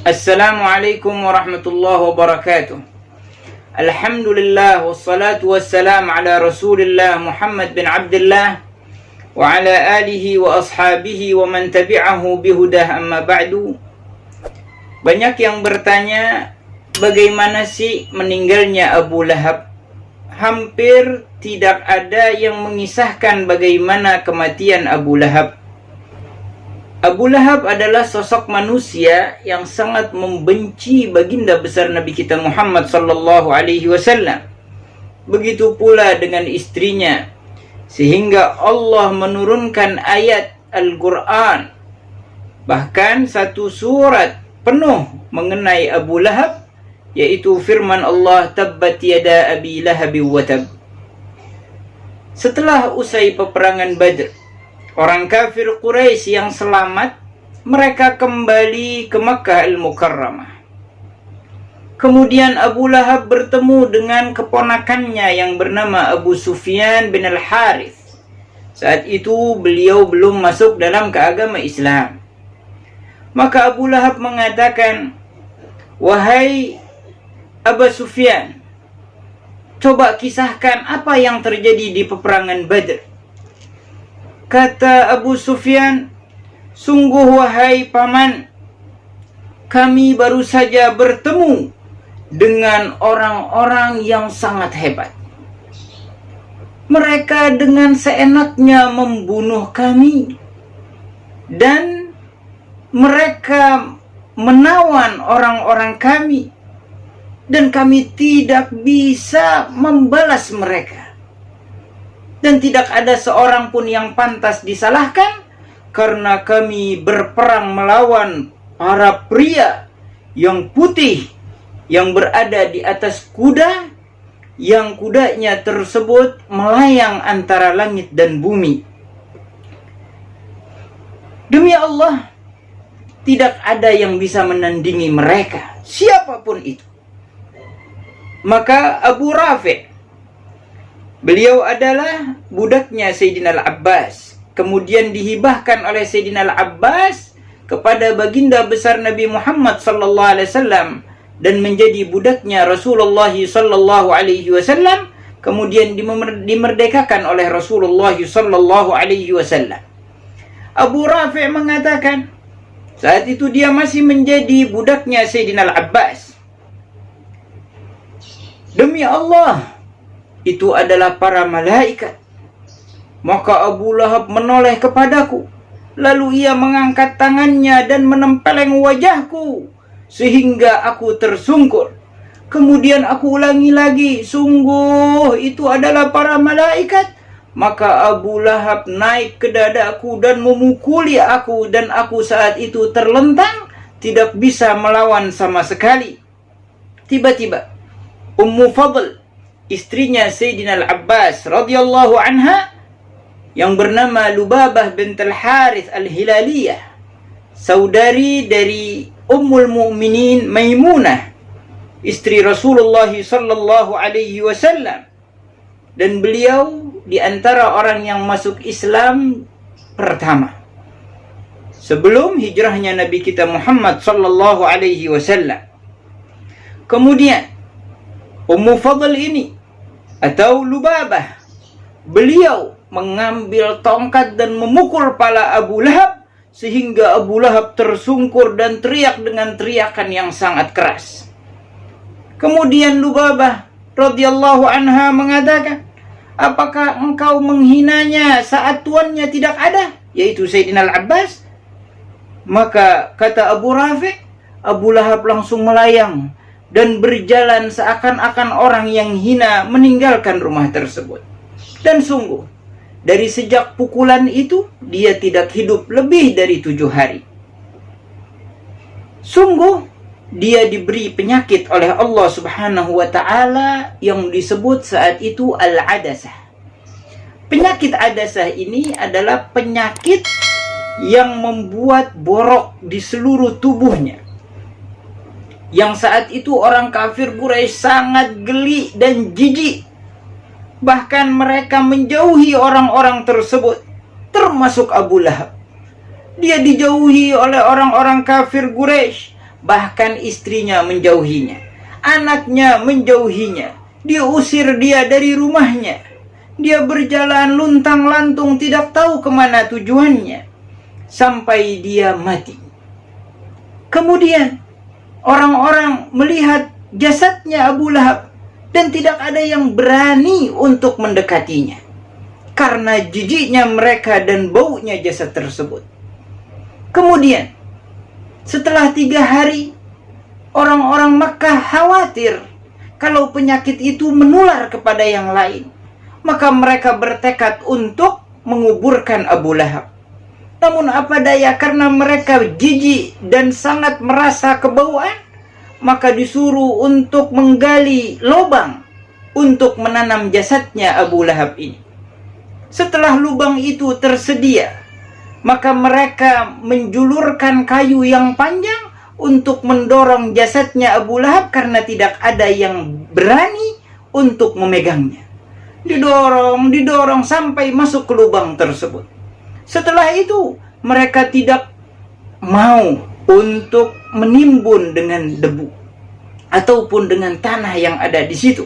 Assalamualaikum warahmatullahi wabarakatuh. Alhamdulillah wassalatu wassalam ala Rasulillah Muhammad bin Abdullah wa ala alihi wa ashabihi wa man tabi'ahu bihudah, amma ba'du. Banyak yang bertanya, bagaimana sih meninggalnya Abu Lahab? Hampir tidak ada yang mengisahkan bagaimana kematian Abu Lahab. Abu Lahab adalah sosok manusia yang sangat membenci baginda besar Nabi kita Muhammad sallallahu alaihi wasallam. Begitu pula dengan istrinya, sehingga Allah menurunkan ayat Al-Quran, bahkan satu surat penuh mengenai Abu Lahab, yaitu firman Allah, tabbat yada abi lahabi wa tab. Setelah usai peperangan Badr, orang kafir Quraisy yang selamat, mereka kembali ke Makkah Al-Mukarramah. Kemudian Abu Lahab bertemu dengan keponakannya yang bernama Abu Sufyan bin Al-Harith. Saat itu beliau belum masuk dalam keagama Islam. Maka Abu Lahab mengatakan, "Wahai Abu Sufyan, coba kisahkan apa yang terjadi di peperangan Badr." Kata Abu Sufyan, "Sungguh wahai paman, kami baru saja bertemu dengan orang-orang yang sangat hebat. Mereka dengan seenaknya membunuh kami, dan mereka menawan orang-orang kami, dan kami tidak bisa membalas mereka. Dan tidak ada seorang pun yang pantas disalahkan, karena kami berperang melawan para pria yang putih yang berada di atas kuda, yang kudanya tersebut melayang antara langit dan bumi. Demi Allah, tidak ada yang bisa menandingi mereka, siapapun itu." Maka Abu Rafi', beliau adalah budaknya Sayyidina Al-Abbas, kemudian dihibahkan oleh Sayyidina Al-Abbas kepada baginda besar Nabi Muhammad sallallahu alaihi wasallam dan menjadi budaknya Rasulullah sallallahu alaihi wasallam, kemudian dimerdekakan oleh Rasulullah sallallahu alaihi wasallam. Abu Rafi' mengatakan, saat itu dia masih menjadi budaknya Sayyidina Al-Abbas, "Demi Allah, itu adalah para malaikat." Maka Abu Lahab menoleh kepadaku, lalu ia mengangkat tangannya dan menempeleng wajahku sehingga aku tersungkur. Kemudian aku ulangi lagi, "Sungguh itu adalah para malaikat." Maka Abu Lahab naik ke dadaku dan memukuli aku, dan aku saat itu terlentang, tidak bisa melawan sama sekali. Tiba-tiba Ummu Fadl, istrinya Sayyidina Al-Abbas radhiyallahu anha, yang bernama Lubabah bint Al-Harith Al-Hilaliyah, saudari dari Ummul Mukminin Maimunah, istri Rasulullah sallallahu alaihi wasallam, dan beliau di antara orang yang masuk Islam pertama sebelum hijrahnya Nabi kita Muhammad sallallahu alaihi wasallam. Kemudian Ummu Fadl ini atau Lubabah, beliau mengambil tongkat dan memukul kepala Abu Lahab sehingga Abu Lahab tersungkur dan teriak dengan teriakan yang sangat keras. Kemudian Lubabah radhiyallahu anha mengatakan, "Apakah engkau menghinanya saat tuannya tidak ada, yaitu Sayyidina Al-Abbas?" Maka kata Abu Rafi', Abu Lahab langsung melayang dan berjalan seakan-akan orang yang hina meninggalkan rumah tersebut. Dan sungguh, dari sejak pukulan itu, dia tidak hidup lebih dari 7 hari. Sungguh, dia diberi penyakit oleh Allah subhanahu wa ta'ala yang disebut saat itu Al-Adasah. Penyakit Adasah ini adalah penyakit yang membuat borok di seluruh tubuhnya, yang saat itu orang kafir Quraisy sangat geli dan jijik. Bahkan mereka menjauhi orang-orang tersebut, termasuk Abu Lahab. Dia dijauhi oleh orang-orang kafir Quraisy. Bahkan istrinya menjauhinya, anaknya menjauhinya, dia usir dia dari rumahnya. Dia berjalan luntang-lantung tidak tahu kemana tujuannya, sampai dia mati. Kemudian orang-orang melihat jasadnya Abu Lahab dan tidak ada yang berani untuk mendekatinya karena jijiknya mereka dan baunya jasad tersebut. Kemudian setelah 3 hari, orang-orang Makkah khawatir kalau penyakit itu menular kepada yang lain. Maka mereka bertekad untuk menguburkan Abu Lahab. Namun apa daya, karena mereka jijik dan sangat merasa kebauan, maka disuruh untuk menggali lubang untuk menanam jasadnya Abu Lahab ini. Setelah lubang itu tersedia, maka mereka menjulurkan kayu yang panjang untuk mendorong jasadnya Abu Lahab karena tidak ada yang berani untuk memegangnya. Didorong sampai masuk ke lubang tersebut. Setelah itu, mereka tidak mau untuk menimbun dengan debu ataupun dengan tanah yang ada di situ.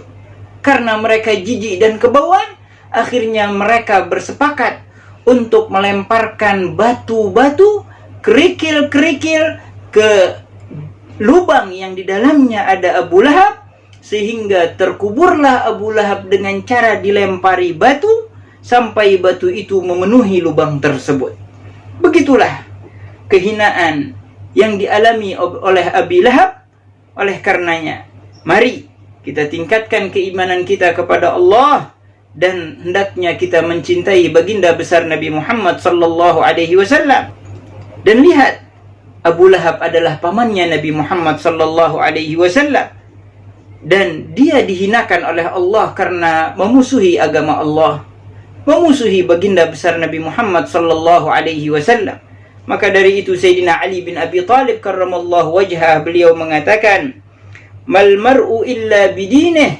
Karena mereka jijik dan kebauan, akhirnya mereka bersepakat untuk melemparkan batu-batu, kerikil-kerikil ke lubang yang di dalamnya ada Abu Lahab, sehingga terkuburlah Abu Lahab dengan cara dilempari batu sampai batu itu memenuhi lubang tersebut. Begitulah kehinaan yang dialami oleh Abi Lahab. Oleh karenanya, mari kita tingkatkan keimanan kita kepada Allah dan hendaknya kita mencintai baginda besar Nabi Muhammad sallallahu alaihi wasallam. Dan lihat, Abu Lahab adalah pamannya Nabi Muhammad sallallahu alaihi wasallam. Dan dia dihinakan oleh Allah karena memusuhi agama Allah, memusuhi baginda besar Nabi Muhammad sallallahu alaihi wasallam. Maka dari itu Sayyidina Ali bin Abi Thalib karramallahu wajhah, beliau mengatakan, "Mal mar'u illa bidinih,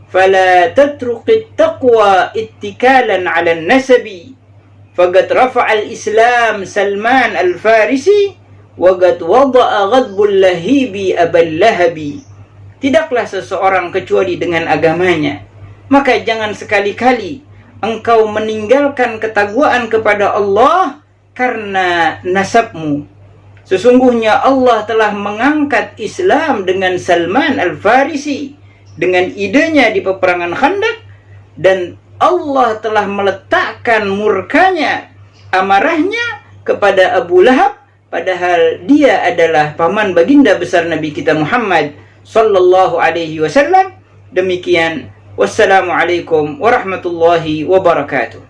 fala tatruqit taqwa ittikalan 'ala an-nasabi, faqad rafa'al Islam Salman al-Farisi, wa qad wada'a ghadbul lahibi Abal Lahabi." Tidaklah seseorang kecuali dengan agamanya. Maka jangan sekali-kali engkau meninggalkan ketakwaan kepada Allah karena nasabmu. Sesungguhnya Allah telah mengangkat Islam dengan Salman al-Farisi, dengan idenya di peperangan Khandaq, dan Allah telah meletakkan murkanya, amarahnya kepada Abu Lahab, padahal dia adalah paman baginda besar Nabi kita Muhammad sallallahu alaihi wasallam. Demikian, wassalamualaikum warahmatullahi wabarakatuh.